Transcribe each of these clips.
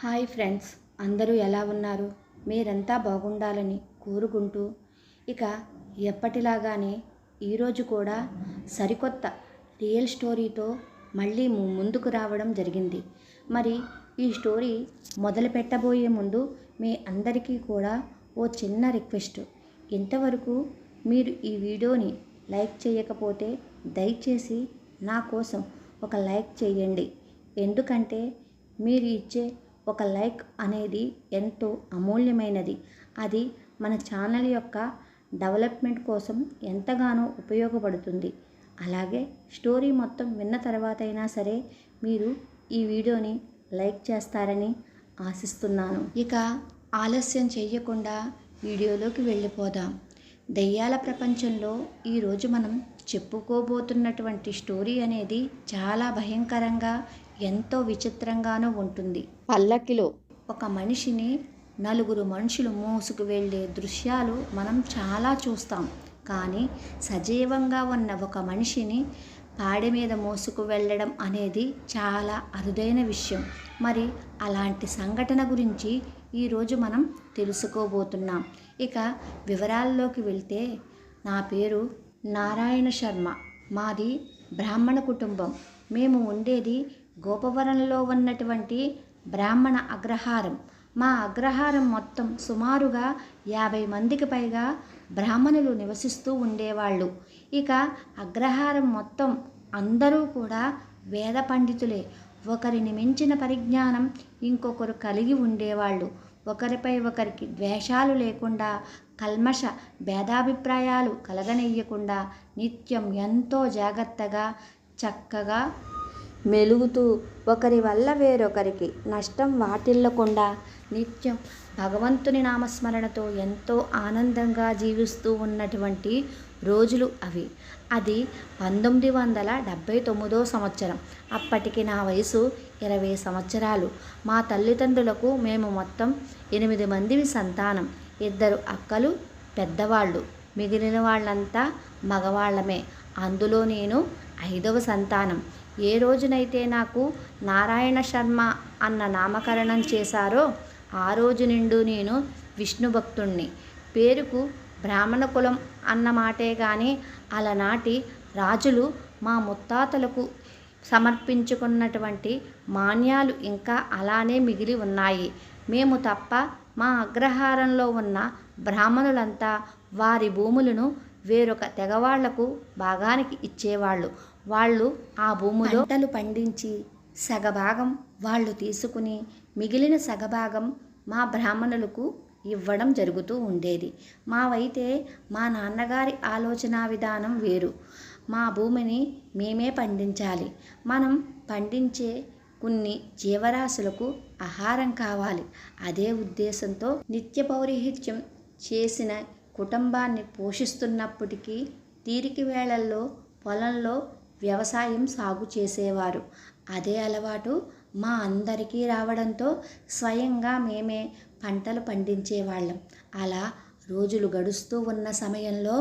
Hi friends, అందరూ ఎలా ఉన్నారు? మీరంతా బాగుండాలని కోరుకుంటూ ఇక ఎప్పటిలాగానే ఈరోజు కూడా సరికొత్త రియల్ స్టోరీతో మళ్ళీ ముందుకు రావడం జరిగింది. మరి ఈ స్టోరీ మొదలు పెట్టబోయే ముందు మీ అందరికీ కూడా ఓ చిన్న రిక్వెస్ట్. ఇంతవరకు మీరు ఈ వీడియోని లైక్ చేయకపోతే దయచేసి నా కోసం ఒక లైక్ చేయండి. ఎందుకంటే మీరు ఇచ్చే ఒక లైక్ అనేది ఎంతో అమూల్యమైనది. అది మన ఛానల్ యొక్క డెవలప్మెంట్ కోసం ఎంతగానో ఉపయోగపడుతుంది. అలాగే స్టోరీ మొత్తం విన్న తర్వాత అయినా సరే మీరు ఈ వీడియోని లైక్ చేస్తారని ఆశిస్తున్నాను. ఇక ఆలస్యం చేయకుండా వీడియోలోకి వెళ్ళిపోదాం. దెయ్యాల ప్రపంచంలో ఈరోజు మనం చెప్పుకోబోతున్నటువంటి స్టోరీ అనేది చాలా భయంకరంగా ఎంతో విచిత్రంగానూ ఉంటుంది. పల్లకిలో ఒక మనిషిని నలుగురు మనుషులు మోసుకు వెళ్ళే దృశ్యాలు మనం చాలా చూస్తాం. కానీ సజీవంగా ఉన్న ఒక మనిషిని పాడె మీద మోసుకు వెళ్ళడం అనేది చాలా అరుదైన విషయం. మరి అలాంటి సంఘటన గురించి ఈరోజు మనం తెలుసుకోబోతున్నాం. ఇక వివరాల్లోకి వెళ్తే, నా పేరు నారాయణ శర్మ. మాది బ్రాహ్మణ కుటుంబం. మేము ఉండేది గోపవరంలో ఉన్నటువంటి బ్రాహ్మణ అగ్రహారం. మా అగ్రహారం మొత్తం సుమారుగా 50 మందికి పైగా బ్రాహ్మణులు నివసిస్తూ ఉండేవాళ్ళు. ఇక అగ్రహారం మొత్తం అందరూ కూడా వేద పండితులే. ఒకరిని మించిన పరిజ్ఞానం ఇంకొకరు కలిగి ఉండేవాళ్ళు. ఒకరిపై ఒకరికి ద్వేషాలు లేకుండా, కల్మష భేదాభిప్రాయాలు కలగనీయకుండా నిత్యం ఎంతో జాగ్రత్తగా చక్కగా మెలుగుతూ ఒకరి వల్ల వేరొకరికి నష్టం వాటిల్లకుండా నిత్యం భగవంతుని నామస్మరణతో ఎంతో ఆనందంగా జీవిస్తూ ఉన్నటువంటి రోజులు అవి. అది 1979 సంవత్సరం. అప్పటికి నా వయసు 20 సంవత్సరాలు. మా తల్లిదండ్రులకు మేము మొత్తం 8 మందివి సంతానం. 2 అక్కలు పెద్దవాళ్ళు, మిగిలిన వాళ్ళంతా మగవాళ్ళమే. అందులో నేను 5వ సంతానం. ఏ రోజునైతే నాకు నారాయణ శర్మ అన్న నామకరణం చేశారో ఆ రోజు నిండు నేను విష్ణు భక్తుణ్ణి. పేరుకు బ్రాహ్మణ కులం అన్నమాటే కానీ అలనాటి రాజులు మా ముత్తాతలకు సమర్పించుకున్నటువంటి మాన్యాలు ఇంకా అలానే మిగిలి ఉన్నాయి. మేము తప్ప మా అగ్రహారంలో ఉన్న బ్రాహ్మణులంతా వారి భూములను వేరొక తెగవాళ్లకు భాగానికి ఇచ్చేవాళ్ళు. వాళ్ళు ఆ భూములో పంటలు పండించి సగభాగం వాళ్ళు తీసుకుని మిగిలిన సగభాగం మా బ్రాహ్మణులకు ఇవ్వడం జరుగుతూ ఉండేది. మావైతే మా నాన్నగారి ఆలోచన విధానం వేరు. మా భూమిని మేమే పండించాలి. మనం పండించే కొన్ని జీవరాశులకు ఆహారం కావాలి. అదే ఉద్దేశంతో నిత్య పౌరోహిత్యం చేసిన కుటుంబాన్ని పోషిస్తున్నప్పటికీ తీరిక వేళల్లో పొలంలో వ్యవసాయం సాగు చేసేవారు. అదే అలవాటు మా అందరికీ రావడంతో స్వయంగా మేమే పంటలు పండించేవాళ్ళం. అలా రోజులు గడుస్తూ ఉన్న సమయంలో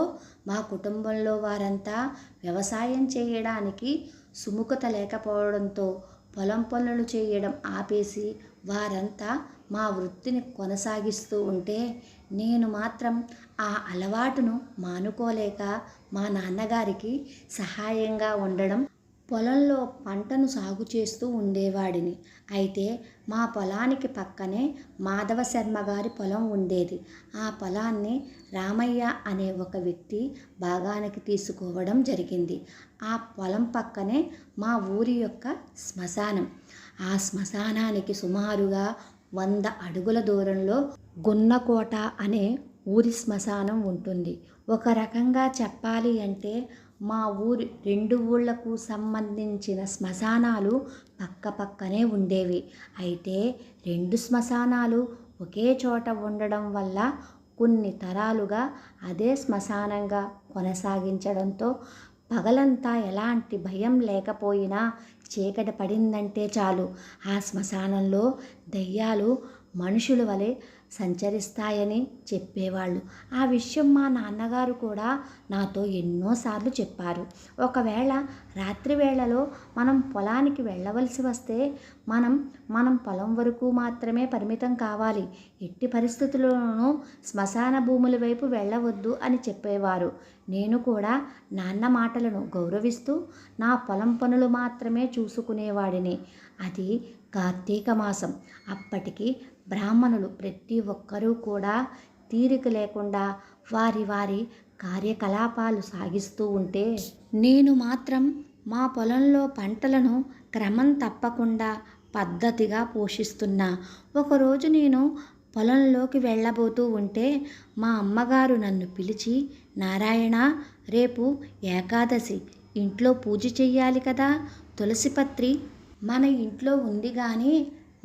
మా కుటుంబంలో వారంతా వ్యవసాయం చేయడానికి సుముఖత లేకపోవడంతో పొలం పనులు చేయడం ఆపేసి వారంతా మా వృత్తిని కొనసాగిస్తూ ఉంటే నేను మాత్రం ఆ అలవాటును మానుకోలేక మా నాన్నగారికి సహాయంగా ఉండడం, పొలంలో పంటను సాగు చేస్తూ ఉండేవాడిని. అయితే మా పొలానికి పక్కనే మాధవ శర్మ గారి పొలం ఉండేది. ఆ పొలాన్ని రామయ్య అనే ఒక వ్యక్తి భాగానికి తీసుకోవడం జరిగింది. ఆ పొలం పక్కనే మా ఊరి యొక్క శ్మశానం. ఆ శ్మశానానికి సుమారుగా 100 అడుగుల దూరంలో గున్నకోట అనే ఊరి శ్మశానం ఉంటుంది. ఒక రకంగా చెప్పాలి అంటే మా ఊరి 2 ఊళ్లకు సంబంధించిన శ్మశానాలు పక్క పక్కనే ఉండేవి. అయితే 2 శ్మశానాలు ఒకే చోట ఉండడం వల్ల కొన్ని తరాలుగా అదే శ్మశానంగా కొనసాగించడంతో పగలంతా ఎలాంటి భయం లేకపోయినా చీకటి పడిందంటే చాలు ఆ శ్మశానంలో దెయ్యాలు మనుషుల వలె సంచరిస్తాయని చెప్పేవాళ్ళు. ఆ విషయం మా నాన్నగారు కూడా నాతో ఎన్నోసార్లు చెప్పారు. ఒకవేళ రాత్రి వేళలో మనం పొలానికి వెళ్ళవలసి వస్తే మనం పొలం వరకు మాత్రమే పరిమితం కావాలి. ఎట్టి పరిస్థితుల్లోనూ శ్మశాన భూముల వైపు వెళ్ళవద్దు అని చెప్పేవారు. నేను కూడా నాన్న మాటలను గౌరవిస్తూ నా పొలం పనులు మాత్రమే చూసుకునేవాడిని. అది కార్తీక మాసం. అప్పటికి బ్రాహ్మణులు ప్రతి ఒక్కరూ కూడా తీరిక లేకుండా వారి వారి కార్యకలాపాలు సాగిస్తూ ఉంటే నేను మాత్రం మా పొలంలో పంటలను క్రమం తప్పకుండా పద్ధతిగా పోషిస్తున్నా. ఒకరోజు నేను పొలంలోకి వెళ్ళబోతూ ఉంటే మా అమ్మగారు నన్ను పిలిచి, నారాయణ, రేపు ఏకాదశి, ఇంట్లో పూజ చెయ్యాలి కదా, తులసి పత్రి మన ఇంట్లో ఉంది కానీ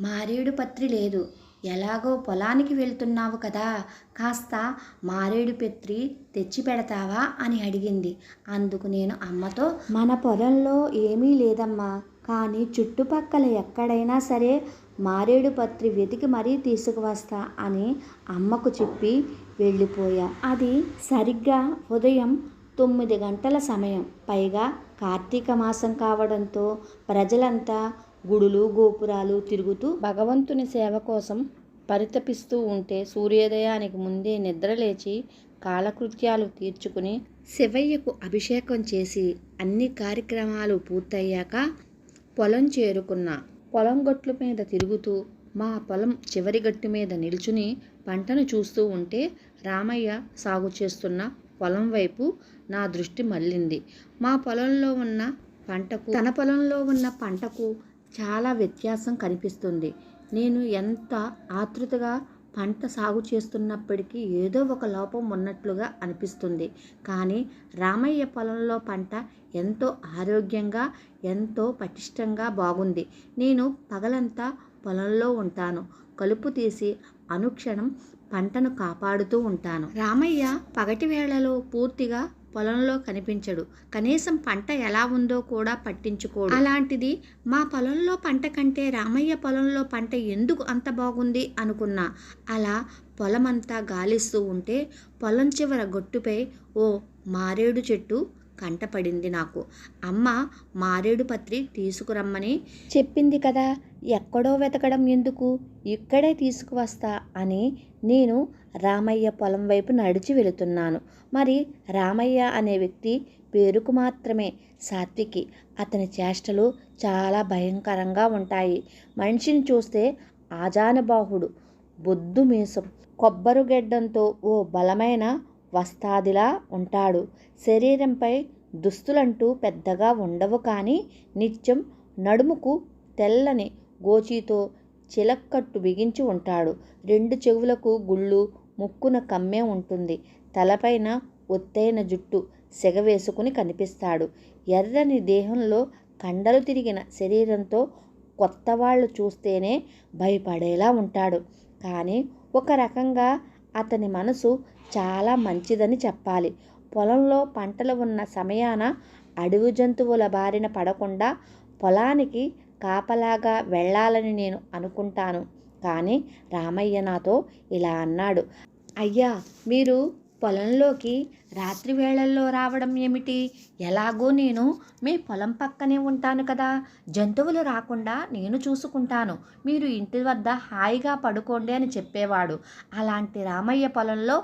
మారేడు పత్రి లేదు. ఎలాగో పొలానికి వెళ్తున్నావు కదా, కాస్త మారేడు పత్రి తెచ్చి పెడతావా అని అడిగింది. అందుకు నేను అమ్మతో, మన పొలంలో ఏమీ లేదమ్మా, కానీ చుట్టుపక్కల ఎక్కడైనా సరే మారేడు పత్రి వెతికి మరీ తీసుకువస్తా అని అమ్మకు చెప్పి వెళ్ళిపోయా. అది సరిగ్గా ఉదయం 9 గంటల సమయం. పైగా కార్తీక మాసం కావడంతో ప్రజలంతా గుడులు గోపురాలు తిరుగుతూ భగవంతుని సేవ కోసం పరితపిస్తూ ఉంటే సూర్యోదయానికి ముందే నిద్రలేచి కాలకృత్యాలు తీర్చుకుని శివయ్యకు అభిషేకం చేసి అన్ని కార్యక్రమాలు పూర్తయ్యాక పొలం చేరుకున్నా. పొలం గట్ల మీద తిరుగుతూ మా పొలం చివరి గట్టు మీద నిల్చుని పంటను చూస్తూ ఉంటే రామయ్య సాగు చేస్తున్న పొలం వైపు నా దృష్టి మళ్ళింది. మా పొలంలో ఉన్న పంటకు తన పొలంలో ఉన్న పంటకు చాలా వ్యత్యాసం కనిపిస్తుంది. నేను ఎంత ఆతృతగా పంట సాగు చేస్తున్నప్పటికీ ఏదో ఒక లోపం ఉన్నట్లుగా అనిపిస్తుంది. కానీ రామయ్య పొలంలో పంట ఎంతో ఆరోగ్యంగా, ఎంతో పటిష్టంగా బాగుంది. నేను పగలంతా పొలంలో ఉంటాను. కలుపు తీసి అనుక్షణం పంటను కాపాడుతూ ఉంటాను. రామయ్య పగటి వేళలో పూర్తిగా పొలంలో కనిపించడు. కనీసం పంట ఎలా ఉందో కూడా పట్టించుకోడు. అలాంటిది మా పొలంలో పంట కంటే రామయ్య పొలంలో పంట ఎందుకు అంత బాగుంది అనుకున్నా. అలా పొలమంతా గాలిస్తూ ఉంటే పొలం చివర గొట్టుపై ఓ మారేడు చెట్టు కంటపడింది నాకు. అమ్మ మారేడు పత్రి తీసుకురమ్మని చెప్పింది కదా, ఎక్కడో వెతకడం ఎందుకు, ఇక్కడే తీసుకువస్తా అని నేను రామయ్య పొలం వైపు నడిచి వెళుతున్నాను. మరి రామయ్య అనే వ్యక్తి పేరుకు మాత్రమే సాత్వికి. అతని చేష్టలు చాలా భయంకరంగా ఉంటాయి. మనిషిని చూస్తే ఆజానుబాహుడు, బొద్దు మీసం, కొబ్బరిగెడ్డంతో ఓ బలమైన వస్తాదిలా ఉంటాడు. శరీరంపై దుస్తులంటూ పెద్దగా ఉండవు, కానీ నిత్యం నడుముకు తెల్లని గోచీతో చిలక్కట్టు బిగించి ఉంటాడు. 2 చెవులకు గుళ్ళు, ముక్కున కమ్మే ఉంటుంది. తలపైన ఒత్తైన జుట్టు సెగవేసుకుని కనిపిస్తాడు. ఎర్రని దేహంలో కండలు తిరిగిన శరీరంతో కొత్తవాళ్ళు చూస్తేనే భయపడేలా ఉంటాడు. కానీ ఒక రకంగా అతని మనసు చాలా మంచిదని చెప్పాలి. పొలంలో పంటలు ఉన్న సమయాన అడవి జంతువుల బారిన పడకుండా పొలానికి కాపలాగా వెళ్ళాలని నేను అనుకుంటాను. కానీ రామయ్య నాతో ఇలా అన్నాడు, అయ్యా, మీరు పొలంలోకి రాత్రి వేళల్లో రావడం ఏమిటి? ఎలాగో నేను మీ పొలం పక్కనే ఉంటాను కదా, జంతువులు రాకుండా నేను చూసుకుంటాను. మీరు ఇంటి వద్ద హాయిగా పడుకోండి అని చెప్పేవాడు. అలాంటి రామయ్య పొలంలో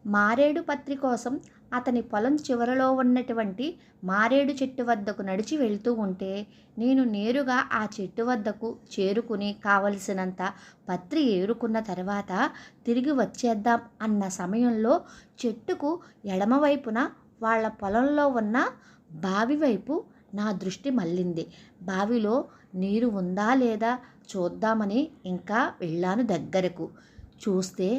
మారేడు పత్రి కోసం అతని పొలం చివరలో ఉన్నటువంటి మారేడు చెట్టు వద్దకు నడిచి వెళ్తూ ఉంటే నేను నేరుగా ఆ చెట్టు వద్దకు చేరుకుని కావలసినంత పత్రి ఏరుకున్న తర్వాత తిరిగి వచ్చేద్దాం అన్న సమయంలో చెట్టుకు ఎడమవైపున వాళ్ళ పొలంలో ఉన్న బావి వైపు నా దృష్టి మళ్ళింది. బావిలో నీరు ఉందా లేదా చూద్దామని ఇంకా వెళ్ళాను దగ్గరకు. చూస్తే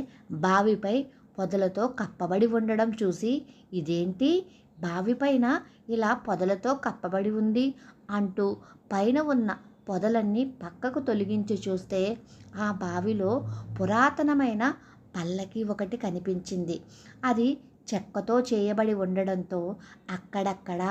బావిపై పొదలతో కప్పబడి ఉండడం చూసి, ఇదేంటి, బావిపైన ఇలా పొదలతో కప్పబడి ఉంది అంటూ పైన ఉన్న పొదలన్నీ పక్కకు తొలగించి చూస్తే ఆ బావిలో పురాతనమైన పల్లకి ఒకటి కనిపించింది. అది చెక్కతో చేయబడి ఉండడంతో అక్కడక్కడ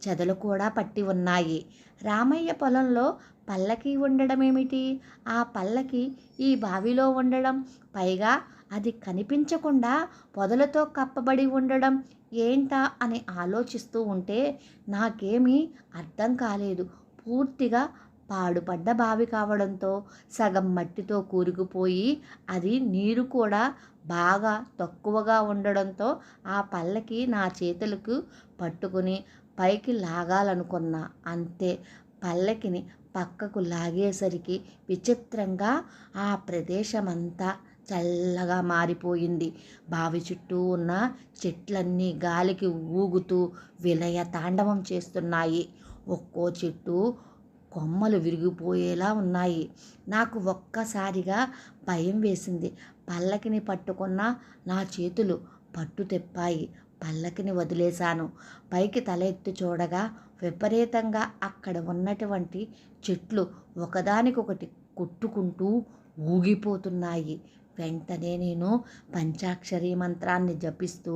చెదలు కూడా పట్టి ఉన్నాయి. రామయ్య పొలంలో పల్లకి ఉండడం ఏమిటి? ఆ పల్లకి ఈ బావిలో ఉండడం, పైగా అది కనిపించకుండా పొదలతో కప్పబడి ఉండడం ఏంటా అని ఆలోచిస్తూ ఉంటే నాకేమీ అర్థం కాలేదు. పూర్తిగా పాడుపడ్డ బావి కావడంతో సగం మట్టితో కూరుకుపోయి అది నీరు కూడా బాగా తక్కువగా ఉండడంతో ఆ పల్లకి నా చేతులకు పట్టుకుని పైకి లాగాలనుకున్నా. అంతే, పల్లకిని పక్కకు లాగేసరికి విచిత్రంగా ఆ ప్రదేశమంతా చల్లగా మారిపోయింది. బావి చుట్టూ ఉన్న చెట్లన్నీ గాలికి ఊగుతూ విలయ తాండవం చేస్తున్నాయి. ఒక్కో చెట్టు కొమ్మలు విరిగిపోయేలా ఉన్నాయి. నాకు ఒక్కసారిగా భయం వేసింది. పల్లకిని పట్టుకున్న నా చేతులు పట్టు తెప్పాయి. పల్లకిని వదిలేశాను. పైకి తల ఎత్తి చూడగా విపరీతంగా అక్కడ ఉన్నటువంటి చెట్లు ఒకదానికొకటి కొట్టుకుంటూ ఊగిపోతున్నాయి. వెంటనే నేను పంచాక్షరి మంత్రాన్ని జపిస్తూ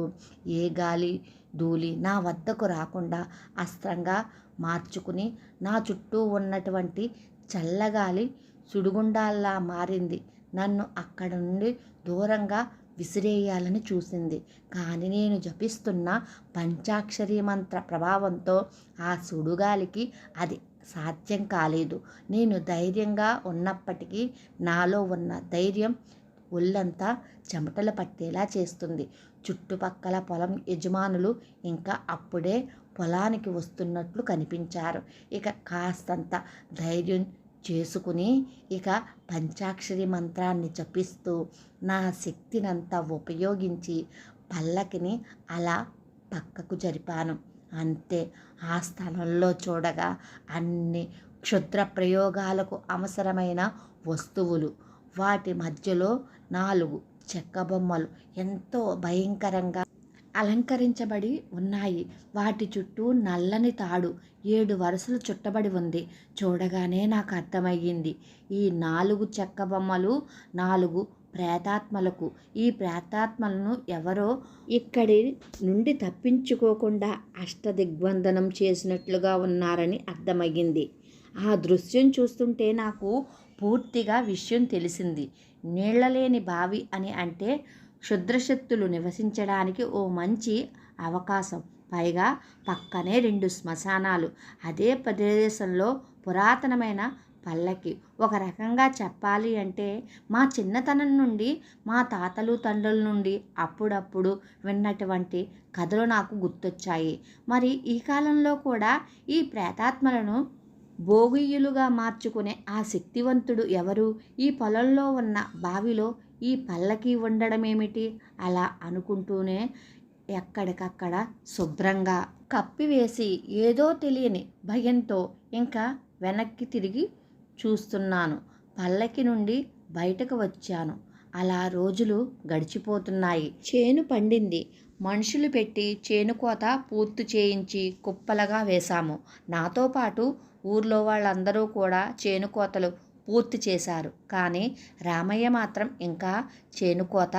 ఏ గాలి ధూళి నా వద్దకు రాకుండా అస్త్రంగా మార్చుకుని నా చుట్టూ ఉన్నటువంటి చల్లగాలి సుడిగుండాల్లా మారింది. నన్ను అక్కడ నుండి దూరంగా విసిరేయాలని చూసింది. కానీ నేను జపిస్తున్న పంచాక్షరి మంత్ర ప్రభావంతో ఆ సుడుగాలికి అది సాధ్యం కాలేదు. నేను ధైర్యంగా ఉన్నప్పటికీ నాలో ఉన్న ధైర్యం ఒళ్ళంతా చెమటలు పట్టేలా చేస్తుంది. చుట్టుపక్కల పొలం యజమానులు ఇంకా అప్పుడే పొలానికి వస్తున్నట్లు కనిపించారు. ఇక కాస్తంత ధైర్యం చేసుకుని ఇక పంచాక్షరి మంత్రాన్ని జపిస్తూ నా శక్తినంతా ఉపయోగించి పల్లకిని అలా పక్కకు జరిపాను. అంతే, ఆ స్థలంలో చూడగా అన్ని క్షుద్ర ప్రయోగాలకు అవసరమైన వస్తువులు, వాటి మధ్యలో 4 చెక్క బొమ్మలు ఎంతో భయంకరంగా అలంకరించబడి ఉన్నాయి. వాటి చుట్టూ నల్లని తాడు 7 వరుసలు చుట్టబడి ఉంది. చూడగానే నాకు అర్థమయ్యింది, ఈ 4 చెక్క బొమ్మలు 4 ప్రేతాత్మలకు. ఈ ప్రేతాత్మలను ఎవరో ఇక్కడి నుండి తప్పించుకోకుండా అష్టదిగ్బంధనం చేసినట్లుగా ఉన్నారని అర్థమయ్యింది. ఆ దృశ్యం చూస్తుంటే నాకు పూర్తిగా విషయం తెలిసింది. నీళ్లలేని బావి అని అంటే క్షుద్రశక్తులు నివసించడానికి ఓ మంచి అవకాశం. పైగా పక్కనే 2 శ్మశానాలు. అదే ప్రదేశంలో పురాతనమైన పల్లకి. ఒక రకంగా చెప్పాలి అంటే మా చిన్నతనం నుండి మా తాతలు తండ్రుల నుండి అప్పుడప్పుడు విన్నటువంటి కథలు నాకు గుర్తొచ్చాయి. మరి ఈ కాలంలో కూడా ఈ ప్రేతాత్మలను భోగియులుగా మార్చుకునే ఆ శక్తివంతుడు ఎవరు? ఈ పొలంలో ఉన్న బావిలో ఈ పల్లకి ఉండడమేమిటి? అలా అనుకుంటూనే ఎక్కడికక్కడ శుభ్రంగా కప్పివేసి ఏదో తెలియని భయంతో ఇంకా వెనక్కి తిరిగి చూస్తున్నాను. పల్లకి నుండి బయటకు వచ్చాను. అలా రోజులు గడిచిపోతున్నాయి. చేను పండింది. మనుషులు పెట్టి చేను కోత పూర్తి చేయించి కుప్పలుగా వేశాము. నాతో పాటు ఊర్లో వాళ్ళందరూ కూడా చేను కోతలు పూర్తి చేశారు. కానీ రామయ్య మాత్రం ఇంకా చేను కోత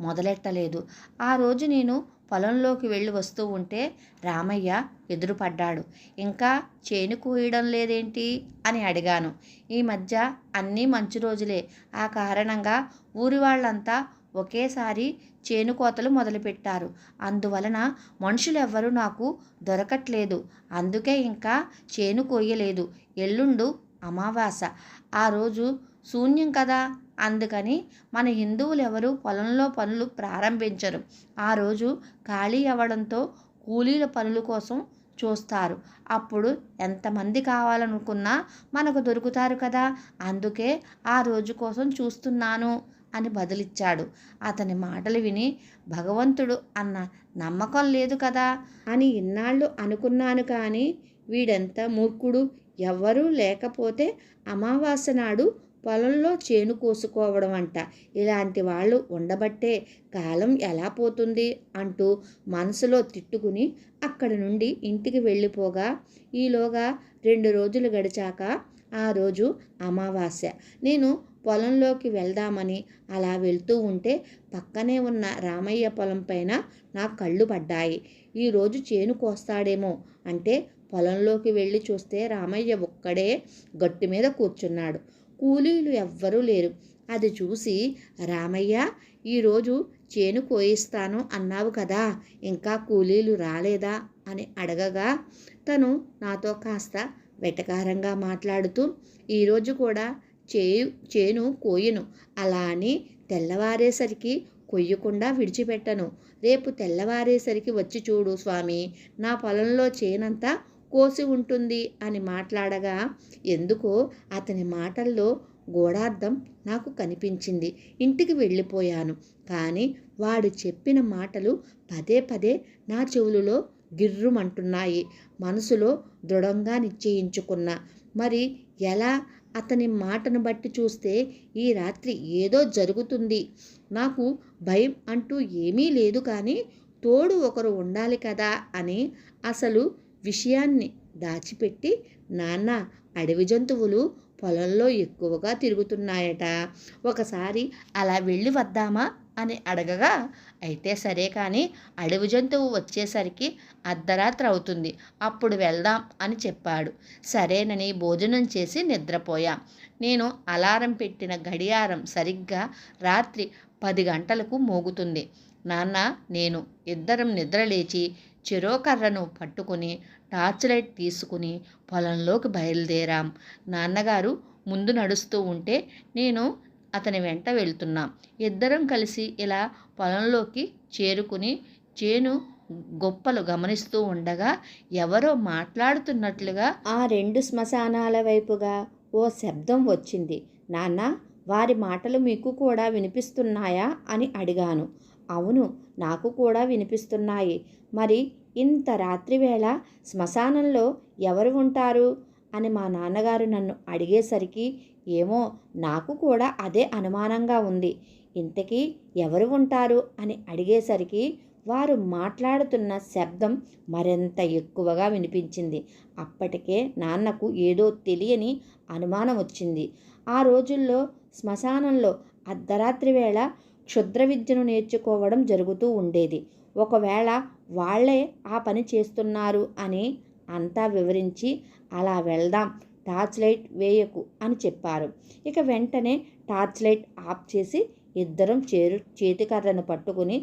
మొదలెట్టలేదు. ఆ రోజు నేను పొలంలోకి వెళ్ళి వస్తూ ఉంటే రామయ్య ఎదురుపడ్డాడు. ఇంకా చేను కోయడం లేదేంటి అని అడిగాను. ఈ మధ్య అన్నీ మంచి రోజులే. ఆ కారణంగా ఊరి వాళ్ళంతా ఒకేసారి చేను కోతలు మొదలుపెట్టారు. అందువలన మనుషులెవ్వరూ నాకు దొరకట్లేదు. అందుకే ఇంకా చేను కోయలేదు. ఎల్లుండు అమావాస్య. ఆ రోజు శూన్యం కదా. అందుకని మన హిందువులు ఎవరు పొలంలో పనులు ప్రారంభించరు. ఆ రోజు ఖాళీ అవ్వడంతో కూలీల పనుల కోసం చూస్తారు. అప్పుడు ఎంతమంది కావాలనుకున్నా మనకు దొరుకుతారు కదా. అందుకే ఆ రోజు కోసం చూస్తున్నాను అని బదులిచ్చాడు. అతని మాటలు విని భగవంతుడు అన్న నమ్మకం లేదు కదా అని ఇన్నాళ్ళు అనుకున్నాను. కానీ వీడెంత మూర్ఖుడు. ఎవ్వరూ లేకపోతే అమావాస్య నాడు పొలంలో చేను కోసుకోవడం అంట. ఇలాంటి వాళ్ళు ఉండబట్టే కాలం ఎలా పోతుంది అంటూ మనసులో తిట్టుకుని అక్కడి నుండి ఇంటికి వెళ్ళిపోగా ఈలోగా 2 రోజులు గడిచాక ఆ రోజు అమావాస్య. నేను పొలంలోకి వెళ్దామని అలా వెళ్తూ ఉంటే పక్కనే ఉన్న రామయ్య పొలం పైన నా కళ్ళు పడ్డాయి. ఈరోజు చేను కోస్తాడేమో అంటే పొలంలోకి వెళ్ళి చూస్తే రామయ్య ఒక్కడే గట్టు మీద కూర్చున్నాడు. కూలీలు ఎవ్వరూ లేరు. అది చూసి, రామయ్య, ఈరోజు చేను కోయిస్తాను అన్నావు కదా, ఇంకా కూలీలు రాలేదా అని అడగగా, తను నాతో కాస్త వెటకారంగా మాట్లాడుతూ, ఈరోజు కూడా చేను కోయను, అలా అని తెల్లవారేసరికి కొయ్యకుండా విడిచిపెట్టను. రేపు తెల్లవారేసరికి వచ్చి చూడు స్వామి, నా పొలంలో చేనంతా కోసి ఉంటుంది అని మాట్లాడగా, ఎందుకో అతని మాటల్లో గూఢార్థం నాకు కనిపించింది. ఇంటికి వెళ్ళిపోయాను. కానీ వాడు చెప్పిన మాటలు పదే పదే నా చెవులలో గిర్రుమంటున్నాయి. మనసులో దృఢంగా నిశ్చయించుకున్నా. మరి ఎలా? అతని మాటను బట్టి చూస్తే ఈ రాత్రి ఏదో జరుగుతుంది. నాకు భయం అంటూ ఏమీ లేదు, కానీ తోడు ఒకరు ఉండాలి కదా అని అసలు విషయాన్ని దాచిపెట్టి, నాన్న, అడవి జంతువులు పొలంలో ఎక్కువగా తిరుగుతున్నాయట, ఒకసారి అలా వెళ్ళి వద్దామా అని అడగగా, అయితే సరే, కానీ అడవి జంతువు వచ్చేసరికి అర్ధరాత్రి అవుతుంది, అప్పుడు వెళ్దాం అని చెప్పాడు. సరేనని భోజనం చేసి నిద్రపోయాం. నేను అలారం పెట్టిన గడియారం సరిగ్గా రాత్రి 10 గంటలకు మోగుతుంది. నాన్న, నేను ఇద్దరం నిద్రలేచి చెరో కర్రను పట్టుకుని టార్చ్ లైట్ తీసుకుని పొలంలోకి బయలుదేరాం. నాన్నగారు ముందు నడుస్తూ ఉంటే నేను అతని వెంట వెళ్తున్నాం. ఇద్దరం కలిసి ఇలా పొలంలోకి చేరుకుని చేను గొప్పలు గమనిస్తూ ఉండగా, ఎవరో మాట్లాడుతున్నట్లుగా ఆ 2 శ్మశానాల వైపుగా ఓ శబ్దం వచ్చింది. నాన్న, వారి మాటలు మీకు కూడా వినిపిస్తున్నాయా అని అడిగాను. అవును, నాకు కూడా వినిపిస్తున్నాయి. మరి ఇంత రాత్రివేళ శ్మశానంలో ఎవరు ఉంటారు అని మా నాన్నగారు నన్ను అడిగేసరికి, ఏమో, నాకు కూడా అదే అనుమానంగా ఉంది. ఇంతకీ ఎవరు ఉంటారు అని అడిగేసరికి వారు మాట్లాడుతున్న శబ్దం మరింత ఎక్కువగా వినిపించింది. అప్పటికే నాన్నకు ఏదో తెలియని అనుమానం వచ్చింది. ఆ రోజుల్లో శ్మశానంలో అర్ధరాత్రి వేళ క్షుద్ర విద్యను నేర్చుకోవడం జరుగుతూ ఉండేది. ఒకవేళ వాళ్లే ఆ పని చేస్తున్నారు అని అంతా వివరించి, అలా వెళ్దాం, టార్చ్ లైట్ వేయకు అని చెప్పారు. ఇక వెంటనే టార్చ్ లైట్ ఆఫ్ చేసి ఇద్దరం చేతికర్రను పట్టుకుని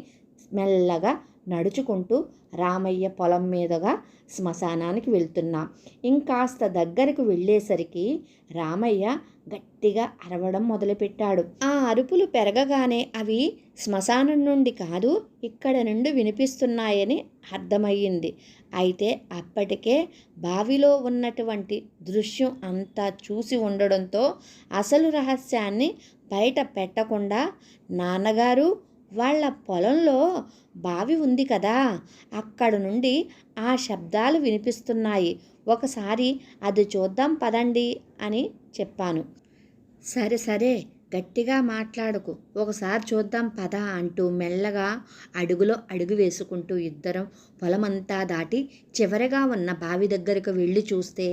మెల్లగా నడుచుకుంటూ రామయ్య పొలం మీదుగా శ్మశానానికి వెళ్తున్నాం. ఇంకాస్త దగ్గరకు వెళ్ళేసరికి రామయ్య గట్టిగా అరవడం మొదలుపెట్టాడు. ఆ అరుపులు పెరగగానే అవి శ్మశానం నుండి కాదు, ఇక్కడ నుండి వినిపిస్తున్నాయని అర్థమయ్యింది. అయితే అప్పటికే బావిలో ఉన్నటువంటి దృశ్యం అంతా చూసి ఉండడంతో అసలు రహస్యాన్ని బయట పెట్టకుండా, నాన్నగారు, వాళ్ళ పొలంలో బావి ఉంది కదా, అక్కడ నుండి ఆ శబ్దాలు వినిపిస్తున్నాయి, ఒకసారి అది చూద్దాం పదండి అని చెప్పాను. సరే సరే, గట్టిగా మాట్లాడకు, ఒకసారి చూద్దాం పద అంటూ మెల్లగా అడుగులో అడుగు వేసుకుంటూ ఇద్దరం పొలమంతా దాటి చివరగా ఉన్న బావి దగ్గరకు వెళ్ళి చూస్తే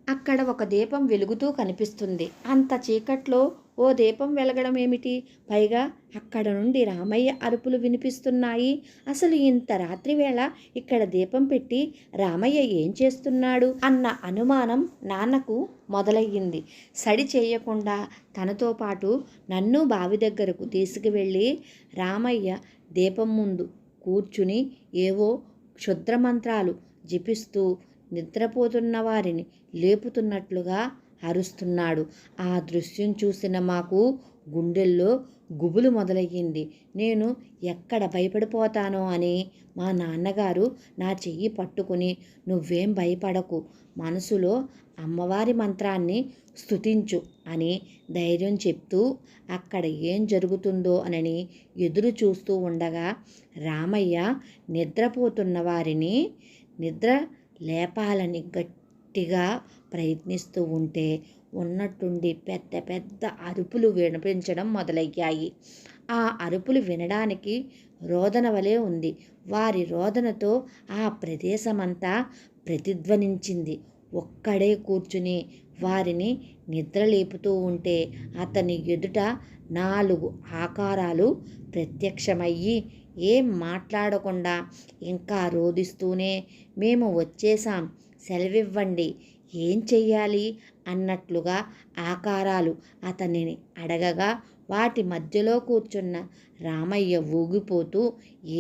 అక్కడ ఒక దీపం వెలుగుతూ కనిపిస్తుంది. అంత చీకట్లో ఓ దీపం వెలగడం ఏమిటి? పైగా అక్కడ నుండి రామయ్య అరుపులు వినిపిస్తున్నాయి. అసలు ఇంత రాత్రి వేళ ఇక్కడ దీపం పెట్టి రామయ్య ఏం చేస్తున్నాడు అన్న అనుమానం నాన్నకు మొదలయ్యింది. సడి చేయకుండా తనతో పాటు నన్ను బావి దగ్గరకు తీసుకువెళ్ళి రామయ్య దీపం ముందు కూర్చుని ఏవో క్షుద్రమంత్రాలు జపిస్తూ నిద్రపోతున్న వారిని లేపుతున్నట్లుగా అరుస్తున్నాడు. ఆ దృశ్యం చూసిన మాకు గుండెల్లో గుబులు మొదలయ్యింది. నేను ఎక్కడ భయపడిపోతానో అని మా నాన్నగారు నా చెయ్యి పట్టుకుని, నువ్వేం భయపడకు, మనసులో అమ్మవారి మంత్రాన్ని స్తుతించు అని ధైర్యం చెప్తూ అక్కడ ఏం జరుగుతుందో అని ఎదురు చూస్తూ ఉండగా, రామయ్య నిద్రపోతున్న వారిని నిద్ర లేపాలని గట్టిగా ప్రయత్నిస్తూ ఉంటే ఉన్నట్టుండి పెద్ద పెద్ద అరుపులు వినిపించడం మొదలయ్యాయి. ఆ అరుపులు వినడానికి రోదన వలె ఉంది. వారి రోదనతో ఆ ప్రదేశమంతా ప్రతిధ్వనించింది. ఒక్కడే కూర్చుని వారిని నిద్రలేపుతూ ఉంటే అతని ఎదుట 4 ఆకారాలు ప్రత్యక్షమయ్యి ఏం మాట్లాడకుండా ఇంకా రోదిస్తూనే, మేము వచ్చేసాం, సెలవివ్వండి, ఏం చెయ్యాలి అన్నట్లుగా ఆకారాలు అతనిని అడగగా వాటి మధ్యలో కూర్చున్న రామయ్య ఊగిపోతూ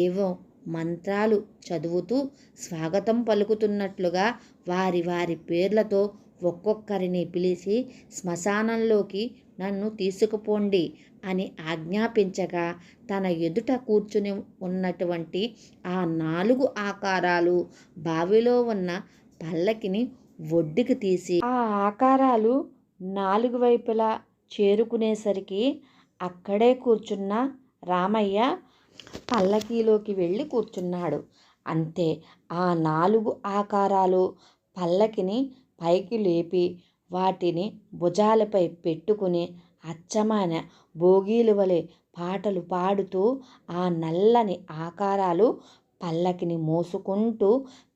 ఏవో మంత్రాలు చదువుతూ స్వాగతం పలుకుతున్నట్లుగా వారి వారి పేర్లతో ఒక్కొక్కరిని పిలిచి శ్మశానంలోకి నన్ను తీసుకుపోండి అని ఆజ్ఞాపించగా తన ఎదుట కూర్చుని ఉన్నటువంటి ఆ 4 ఆకారాలు బావిలో ఉన్న పల్లకిని ఒడ్డుకి తీసి ఆ ఆకారాలు 4 వైపులా చేరుకునేసరికి అక్కడే కూర్చున్న రామయ్య పల్లకీలోకి వెళ్ళి కూర్చున్నాడు. అంతే, ఆ 4 ఆకారాలు పల్లకిని పైకి లేపి వాటిని భుజాలపై పెట్టుకుని అచ్చమైన భోగీల వలె పాటలు పాడుతూ ఆ నల్లని ఆకారాలు పల్లకిని మోసుకుంటూ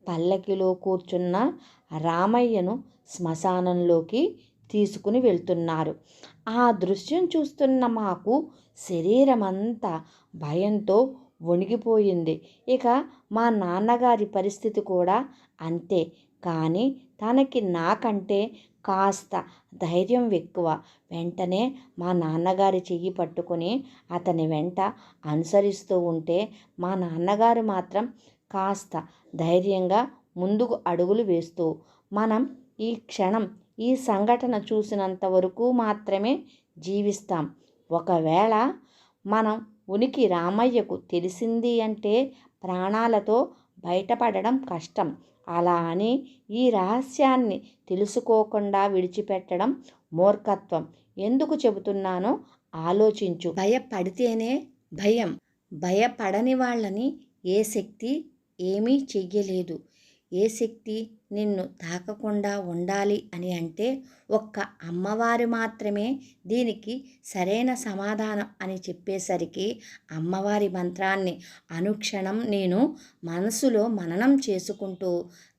పల్లకిలో కూర్చున్న రామయ్యను శ్మశానంలోకి తీసుకుని వెళ్తున్నారు. ఆ దృశ్యం చూస్తున్న మాకు శరీరమంతా భయంతో వణికిపోయింది. ఇక మా నాన్నగారి పరిస్థితి కూడా అంతే. కానీ తనకి నాకంటే కాస్త ధైర్యం ఎక్కువ. వెంటనే మా నాన్నగారి చెయ్యి పట్టుకుని అతని వెంట అనుసరిస్తూ ఉంటే మా నాన్నగారు మాత్రం కాస్త ధైర్యంగా ముందుకు అడుగులు వేస్తూ, మనం ఈ క్షణం ఈ సంఘటన చూసినంత వరకు మాత్రమే జీవిస్తాం. ఒకవేళ మనం ఉనికి రామయ్యకు తెలిసింది అంటే ప్రాణాలతో బయటపడడం కష్టం. అలా అని ఈ రహస్యాన్ని తెలుసుకోకుండా విడిచిపెట్టడం మూర్ఖత్వం. ఎందుకు చెబుతున్నానో ఆలోచించు. భయపడితేనే భయం. భయపడని వాళ్ళని ఏ శక్తి ఏమీ చెయ్యలేదు. ఏ శక్తి నిన్ను తాకకుండా ఉండాలి అని అంటే ఒక్క అమ్మవారు మాత్రమే దీనికి సరైన సమాధానం అని చెప్పేసరికి అమ్మవారి మంత్రాన్ని అనుక్షణం నేను మనసులో మననం చేసుకుంటూ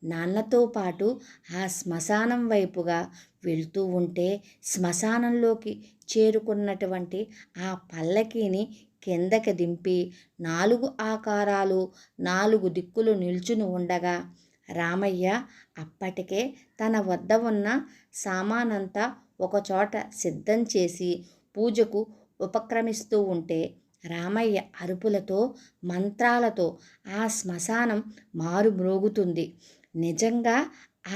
నాన్నతో పాటు ఆ శ్మశానం వైపుగా వెళ్తూ ఉంటే శ్మశానంలోకి చేరుకున్నటువంటి ఆ పల్లకీని కిందకి దింపి 4 ఆకారాలు 4 దిక్కులు నిల్చుని ఉండగా రామయ్య అప్పటికే తన వద్ద ఉన్న సామానంతా ఒకచోట సిద్ధం చేసి పూజకు ఉపక్రమిస్తూ ఉంటే రామయ్య అరుపులతో మంత్రాలతో ఆ శ్మశానం మారుమ్రోగుతుంది. నిజంగా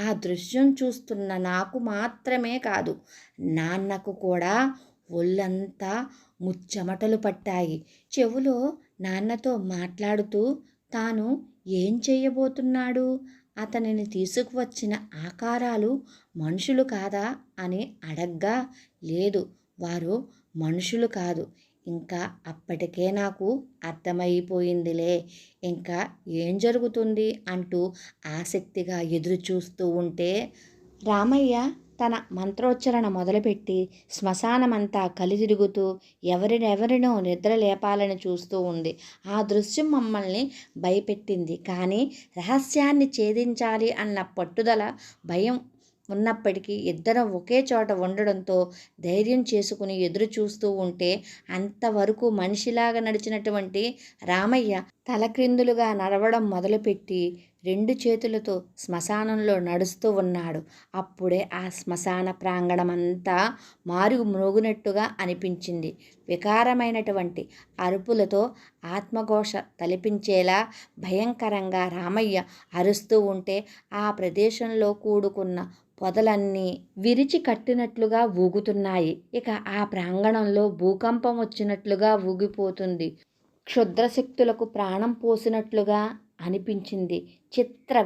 ఆ దృశ్యం చూస్తున్న నాకు మాత్రమే కాదు, నాన్నకు కూడా ఒళ్ళంతా ముచ్చెమటలు పట్టాయి. చెవులో నాన్నతో మాట్లాడుతూ తాను ఏం చేయబోతున్నాడు, అతనిని తీసుకువచ్చిన ఆకారాలు మనుషులు కాదా అని అడగ్గా, లేదు, వారు మనుషులు కాదు. ఇంకా అప్పటికే నాకు అర్థమైపోయిందిలే, ఇంకా ఏం జరుగుతుంది అంటూ ఆసక్తిగా ఎదురు చూస్తూ ఉంటే రామయ్య తన మంత్రోచ్చరణ మొదలుపెట్టి శ్మశానమంతా కలితిరుగుతూ ఎవరినెవరినో నిద్ర లేపాలని చూస్తూ ఉంది. ఆ దృశ్యం మమ్మల్ని భయపెట్టింది. కానీ రహస్యాన్ని ఛేదించాలి అన్న పట్టుదల, భయం ఉన్నప్పటికీ ఇద్దరం ఒకే చోట ఉండడంతో ధైర్యం చేసుకుని ఎదురు చూస్తూ ఉంటే అంతవరకు మనిషిలాగా నడిచినటువంటి రామయ్య తలక్రిందులుగా నడవడం మొదలుపెట్టి 2 చేతులతో శ్మశానంలో నడుస్తూ ఉన్నాడు. అప్పుడే ఆ శ్మశాన ప్రాంగణమంతా మారుమ్రోగినట్టుగా అనిపించింది. వికారమైనటువంటి అరుపులతో ఆత్మఘోష తలపించేలా భయంకరంగా రామయ్య అరుస్తూ ఉంటే ఆ ప్రదేశంలో కూడుకున్న పొదలన్నీ విరిచి కట్టినట్లుగా ఊగుతున్నాయి. ఇక ఆ ప్రాంగణంలో భూకంపం వచ్చినట్లుగా ఊగిపోతుంది. క్షుద్రశక్తులకు ప్రాణం పోసినట్లుగా అనిపించింది.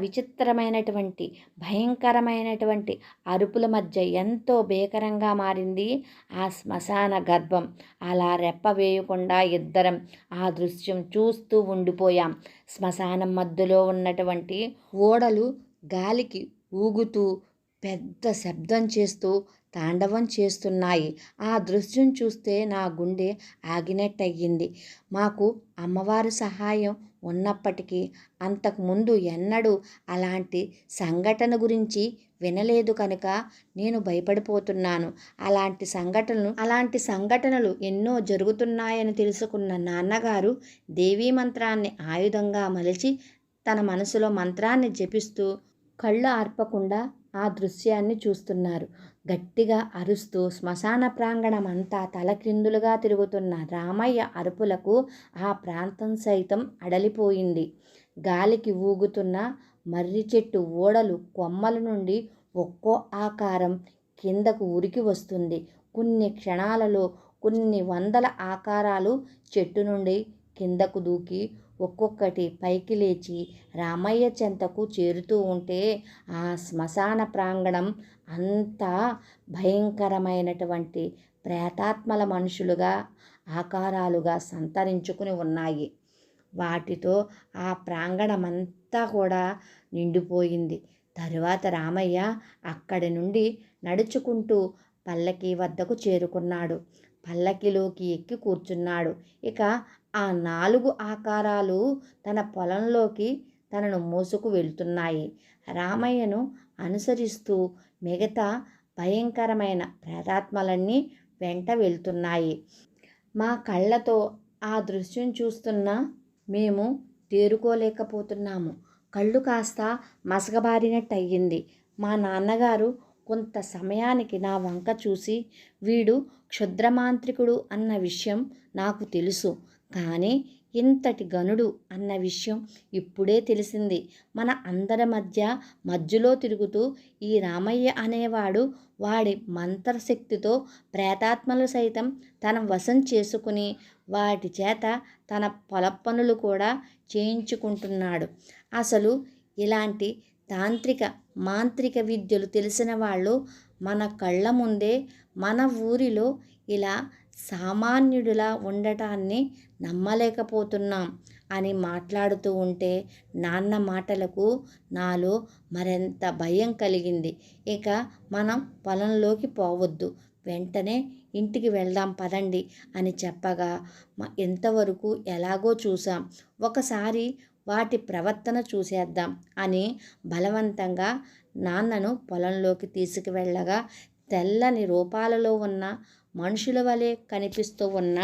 విచిత్రమైనటువంటి భయంకరమైనటువంటి అరుపుల మధ్య ఎంతో భీకరంగా మారింది ఆ శ్మశాన గర్భం. అలా రెప్ప వేయకుండా ఇద్దరం ఆ దృశ్యం చూస్తూ ఉండిపోయాం. శ్మశానం మధ్యలో ఉన్నటువంటి ఓడలు గాలికి ఊగుతూ పెద్ద శబ్దం చేస్తూ తాండవం చేస్తున్నాయి. ఆ దృశ్యం చూస్తే నా గుండె ఆగినట్టయింది. మాకు అమ్మవారి సహాయం ఉన్నప్పటికీ అంతకుముందు ఎన్నడూ అలాంటి సంఘటన గురించి వినలేదు కనుక నేను భయపడిపోతున్నాను. అలాంటి సంఘటనలు ఎన్నో జరుగుతున్నాయని తెలుసుకున్న నాన్నగారు దేవీ మంత్రాన్ని ఆయుధంగా మలిచి తన మనసులో మంత్రాన్ని జపిస్తూ కళ్ళు ఆర్పకుండా ఆ దృశ్యాన్ని చూస్తున్నారు. గట్టిగా అరుస్తూ శ్మశాన ప్రాంగణమంతా తలక్రిందులుగా తిరుగుతున్న రామయ్య అరుపులకు ఆ ప్రాంతం సైతం అడలిపోయింది. గాలికి ఊగుతున్న మర్రి చెట్టు ఊడలు కొమ్మల నుండి ఒక్కో ఆకారం కిందకు ఉరికి వస్తుంది. కొన్ని క్షణాలలో కొన్ని వందల ఆకారాలు చెట్టు నుండి కిందకు దూకి ఒక్కొక్కటి పైకి లేచి రామయ్య చెంతకు చేరుతూ ఉంటే ఆ శ్మశాన ప్రాంగణం అంతా భయంకరమైనటువంటి ప్రేతాత్మల మనుషులుగా ఆకారాలుగా సంతరించుకుని ఉన్నాయి. వాటితో ఆ ప్రాంగణమంతా కూడా నిండిపోయింది. తరువాత రామయ్య అక్కడి నుండి నడుచుకుంటూ పల్లకి వద్దకు చేరుకున్నాడు. పల్లకిలోకి ఎక్కి కూర్చున్నాడు. ఇక ఆ 4 ఆకారాలు తన పొలంలోకి తనను మోసుకు వెళ్తున్నాయి. రామయ్యను అనుసరిస్తూ మిగతా భయంకరమైన ప్రేతాత్మలన్నీ వెంట వెళ్తున్నాయి. మా కళ్ళతో ఆ దృశ్యం చూస్తున్న మేము తేరుకోలేకపోతున్నాము. కళ్ళు కాస్త మసకబారినట్టయింది. మా నాన్నగారు కొంత సమయానికి నా వంక చూసి, వీడు క్షుద్రమాంత్రికుడు అన్న విషయం నాకు తెలుసు, కానీ ఇంతటి గనుడు అన్న విషయం ఇప్పుడే తెలిసింది. మన అందరి మధ్యలో తిరుగుతూ ఈ రామయ్య అనేవాడు వాడి మంత్రశక్తితో ప్రేతాత్మలు సైతం తన వశం చేసుకుని వాటి చేత తన పొలపనులు కూడా చేయించుకుంటున్నాడు. అసలు ఇలాంటి తాంత్రిక మాంత్రిక విద్యలు తెలిసిన వాళ్ళు మన కళ్ళ ముందే మన ఊరిలో ఇలా సామాన్యుడిలా ఉండటాన్ని నమ్మలేకపోతున్నాం అని మాట్లాడుతూ ఉంటే నాన్న మాటలకు నాలో మరింత భయం కలిగింది. ఇక మనం పొలంలోకి పోవద్దు, వెంటనే ఇంటికి వెళ్దాం పదండి అని చెప్పగా ఎంతవరకు ఎలాగో చూసాం, ఒకసారి వాటి ప్రవర్తన చూసేద్దాం అని బలవంతంగా నాన్నను పొలంలోకి తీసుకువెళ్ళగా తెల్లని రూపాలలో ఉన్న మనుషుల వలె కనిపిస్తూ ఉన్న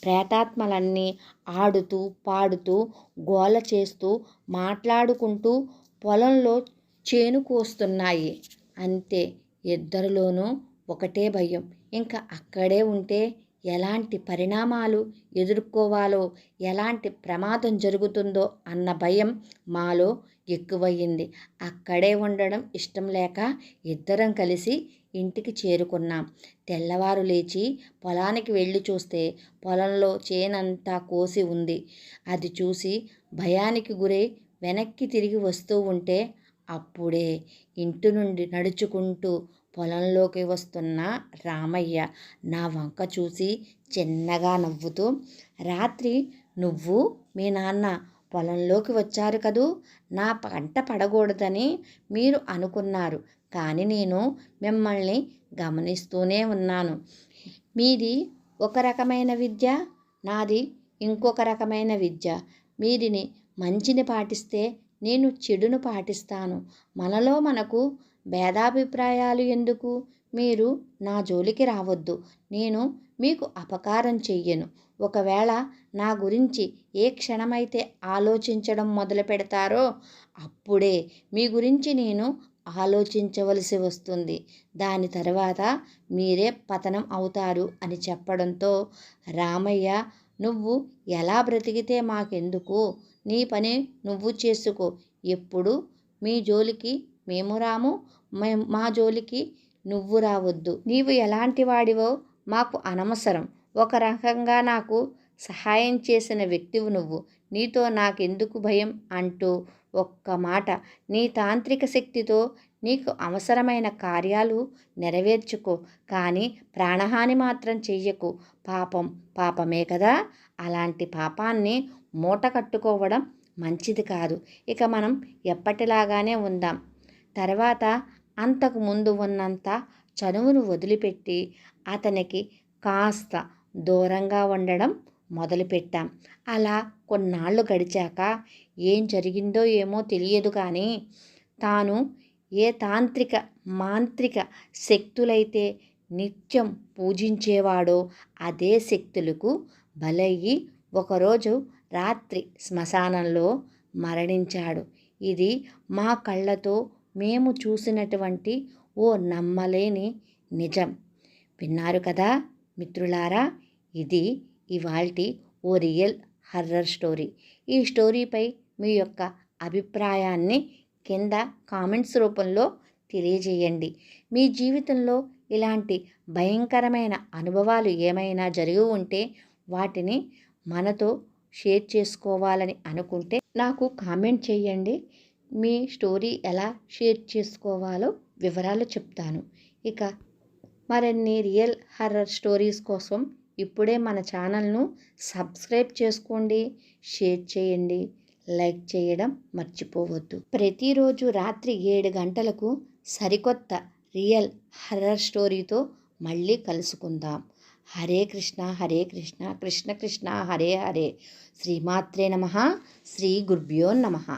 ప్రేతాత్మలన్నీ ఆడుతూ పాడుతూ గోల చేస్తూ మాట్లాడుకుంటూ పొలంలో చేను కోస్తున్నాయి. అంతే, ఇద్దరిలోనూ ఒకటే భయం. ఇంకా అక్కడే ఉంటే ఎలాంటి పరిణామాలు ఎదుర్కోవాలో, ఎలాంటి ప్రమాదం జరుగుతుందో అన్న భయం మాలో ఎక్కువయ్యింది. అక్కడే ఉండడం ఇష్టం లేక ఇద్దరం కలిసి ఇంటికి చేరుకున్నాం. తెల్లవారు లేచి పొలానికి వెళ్ళి చూస్తే పొలంలో చేనంతా కోసి ఉంది. అది చూసి భయానికి గురై వెనక్కి తిరిగి వస్తూ ఉంటే అప్పుడే ఇంటి నుండి నడుచుకుంటూ పొలంలోకి వస్తున్న రామయ్య నా వంక చూసి చిన్నగా నవ్వుతూ, రాత్రి నువ్వు మీ నాన్న పొలంలోకి వచ్చారు కదూ, నా పంట పడకూడదని మీరు అనుకున్నారు, కానీ నేను మిమ్మల్ని గమనిస్తూనే ఉన్నాను. మీది ఒక రకమైన విద్య, నాది ఇంకొక రకమైన విద్య. మీరిని మంచిని పాటిస్తే నేను చెడును పాటిస్తాను. మనకు భేదాభిప్రాయాలు ఎందుకు? మీరు నా జోలికి రావద్దు. నేను మీకు అపకారం చెయ్యను. ఒకవేళ నా గురించి ఏ క్షణమైతే ఆలోచించడం మొదలు పెడతారో అప్పుడే మీ గురించి నేను ఆలోచించవలసి వస్తుంది. దాని తర్వాత మీరే పతనం అవుతారు అని చెప్పడంతో, రామయ్య, నువ్వు ఎలా బ్రతికితే మాకెందుకు? నీ పని నువ్వు చేసుకో. ఎప్పుడు మీ జోలికి మేము రాము, మా జోలికి నువ్వు రావద్దు. నీవు ఎలాంటి వాడివో మాకు అనవసరం. ఒక రకంగా నాకు సహాయం చేసిన వ్యక్తివు నువ్వు. నీతో నాకెందుకు భయం అంటూ ఒక్క మాట, నీ తాంత్రిక శక్తితో నీకు అవసరమైన కార్యాలు నెరవేర్చుకో, కానీ ప్రాణహాని మాత్రం చెయ్యకు. పాపమే కదా. అలాంటి పాపాన్ని మూట కట్టుకోవడం మంచిది కాదు. ఇక మనం ఎప్పటిలాగానే ఉందాం. తర్వాత అంతకు ముందు ఉన్నంత చనువును వదిలిపెట్టి అతనికి కాస్త దూరంగా ఉండడం మొదలుపెట్టాం. అలా కొన్నాళ్ళు గడిచాక ఏం జరిగిందో ఏమో తెలియదు, కానీ తాను ఏ తాంత్రిక మాంత్రిక శక్తులైతే నిత్యం పూజించేవాడో అదే శక్తులకు బలయ్యి ఒకరోజు రాత్రి శ్మశానంలో మరణించాడు. ఇది మా కళ్ళతో మేము చూసినటువంటి ఓ నమ్మలేని నిజం. విన్నారు కదా మిత్రులారా, ఇది ఇవాల్టి ఓ రియల్ హర్రర్ స్టోరీ. ఈ స్టోరీపై మీ యొక్క అభిప్రాయాన్ని కింద కామెంట్స్ రూపంలో తెలియజేయండి. మీ జీవితంలో ఇలాంటి భయంకరమైన అనుభవాలు ఏమైనా జరిగి ఉంటే వాటిని మనతో షేర్ చేసుకోవాలని అనుకుంటే నాకు కామెంట్ చేయండి. మీ స్టోరీ ఎలా షేర్ చేసుకోవాలో వివరాలు చెప్తాను. ఇక మరిన్ని రియల్ హర్రర్ స్టోరీస్ కోసం ఇప్పుడే మన ఛానల్ను సబ్స్క్రైబ్ చేసుకోండి, షేర్ చేయండి, లైక్ చేయడం మర్చిపోవద్దు. ప్రతిరోజు రాత్రి 7 గంటలకు సరికొత్త రియల్ హర్రర్ స్టోరీతో మళ్ళీ కలుసుకుందాం. హరే కృష్ణ హరే కృష్ణ కృష్ణ కృష్ణ హరే హరే. శ్రీమాత్రే నమః. శ్రీ గురుభ్యో నమః.